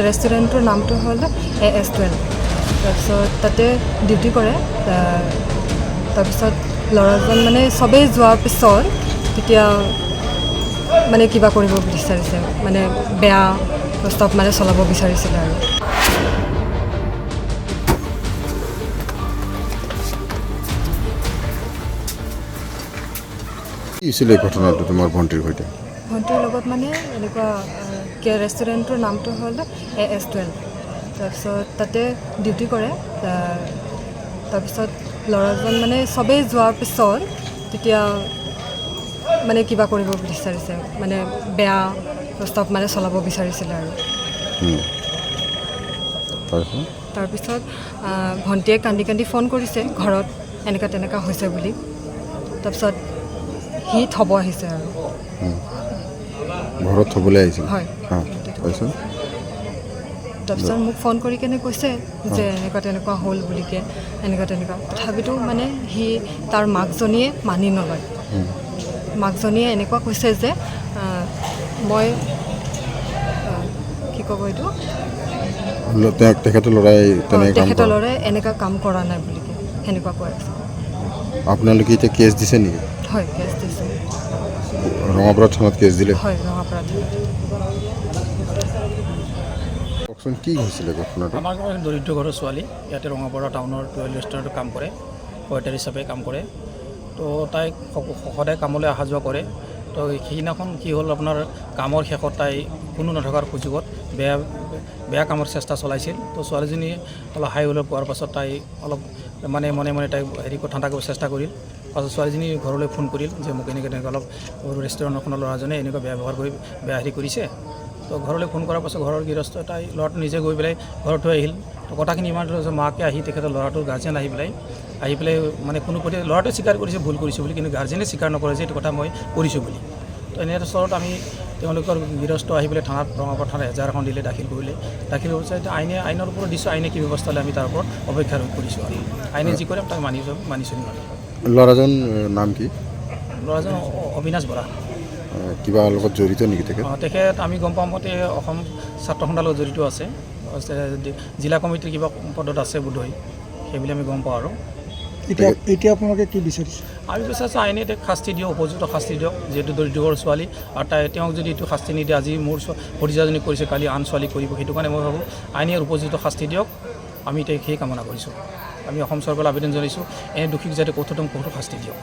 ৰেষ্টুৰেণ্টৰ নামটো হ'ল AS12 তাৰপিছত তাতে ডিউটি কৰে তাৰপিছত ল'ৰাজন মানে চবেই যোৱাৰ পিছত তেতিয়া মানে কিবা কৰিব বিচাৰিছে মানে বেয়া প্ৰস্তাৱ মানে চলাব বিচাৰিছিলে আৰু কি হৈছিলে ঘটনাটো তোমাৰ ভণ্টিৰ সৈতে ভণ্টিৰ লগত মানে এনেকুৱা ৰেষ্টুৰেণ্টৰ নামটো হ'ল AS12 তাৰপিছত তাতে ডিউটি কৰে তাৰপিছত ল'ৰাজন মানে চবেই যোৱাৰ পিছত তেতিয়া মানে কিবা কৰিব বিচাৰিছে মানে বেয়া প্ৰস্তাৱ মানে চলাব বিচাৰিছিলে আৰু তাৰপিছত ভণ্টিয়ে কান্দি কান্দি ফোন কৰিছে ঘৰত এনেকুৱা তেনেকুৱা হৈছে বুলি তাৰপিছত সি থ'ব আহিছে আৰু ঘৰত থ'বলৈ আহিছিল হয় তাৰপিছত মোক ফোন কৰি কেনে কৈছে যে এনেকুৱা তেনেকুৱা হ'ল বুলিকে এনেকুৱা তেনেকুৱা তথাপিতো মানে সি তাৰ মাকজনীয়ে মানি নলয় মাকজনীয়ে এনেকুৱা কৈছে যে মই কি ক'ব এইটো তেখেতৰ ল'ৰাই এনেকুৱা কাম কৰা নাই বুলিকে সেনেকুৱা কৈ আছে আপোনালোকে এতিয়া কেছ দিছে নেকি হয় কেছ দিছে ৰঙাপাৰা থানাত কেছ দিলে হয় ৰঙাপাৰা থানাত কওকচোন কি হৈছিলে ঘটনাটো আমাৰ দৰিদ্ৰ ঘৰৰ ছোৱালী ইয়াতে ৰঙাপাৰা টাউনৰ টুৱেল ৰেষ্টুৰেণ্টত কাম কৰে ৱেটাৰ হিচাপে কাম কৰে তো তাই সদায় কামলৈ অহা যোৱা কৰে তো সেইদিনাখন কি হ'ল আপোনাৰ কামৰ শেষত তাই কোনো নথকাৰ সুযোগত বেয়া কামৰ চেষ্টা চলাইছিল তো ছোৱালীজনী অলপ হাই হুলস্থুল পোৱাৰ পাছত তাই অলপ মানে মনে মনে তাই ঠাণ্ডা কৰিব চেষ্টা কৰিল পাছত ছোৱালীজনী ঘৰলৈ ফোন কৰিল যে মোক এনেকৈ অলপ ৰেষ্টুৰেণ্টখনৰ ল'ৰাজনে এনেকুৱা বেয়া ব্যৱহাৰ কৰি বেয়া কৰিছে তো ঘৰলৈ ফোন কৰাৰ পাছত ঘৰৰ গৃহস্থ তাই ল'ৰাটো নিজে গৈ পেলাই ঘৰত থৈ আহিল তো কথাখিনি ইমান মাকে আহি তেখেতৰ ল'ৰাটোৰ গাৰ্জেন আহি পেলাই মানে কোনো প্ৰতি ল'ৰাটোৱে স্বীকাৰ কৰিছে ভুল কৰিছোঁ বুলি কিন্তু গাৰ্জেনে স্বীকাৰ নকৰে যে এইটো কথা মই কৰিছোঁ বুলি তো এনেস্থলত আমি তেওঁলোকৰ গৃহস্থ আহি পেলাই থানাত ৰঙাপাৰা থানাত এজাহাৰ এখন দিলে দাখিল কৰিলে দাখিল হোৱাৰ পিছত আইনৰ ওপৰত দিছোঁ আইনে কি ব্যৱস্থা লয় আমি তাৰ ওপৰত অপেক্ষা কৰিছোঁ আৰু আইনে যি কৰে তাক মানি চলিম আৰু ল'ৰাজন নাম কি ল'ৰাজন অবিনাশ বৰা কিবা লগত জড়িত নেকি তেখেত আমি গম পাওঁ মতে অসম ছাত্ৰ সন্থাৰ লগত জড়িত আছে জিলা কমিটিৰ কিবা পদত আছে বোধহয় সেইবুলি আমি গম পাওঁ আৰু এতিয়া আপোনালোকে কি বিচাৰিছে আমি বিচাৰিছোঁ আইনে তেওঁক শাস্তি দিয়ক উপযুক্ত শাস্তি দিয়ক যিহেতু দৰিদ্ৰ ছোৱালী আৰু তেওঁক যদি এইটো শাস্তি নিদিয়ে আজি মোৰ ভতিজাজনী কৰিছে কালি আন ছোৱালী কৰিব সেইটো কাৰণে মই ভাবোঁ আইনে উপযুক্ত শাস্তি দিয়ক আমি এতিয়া সেই কামনা কৰিছোঁ আমি অসম চৰকাৰলৈ আবেদন জনাইছোঁ এনে দোষীক যাতে কঠোৰতম কঠোৰ শাস্তি দিয়ক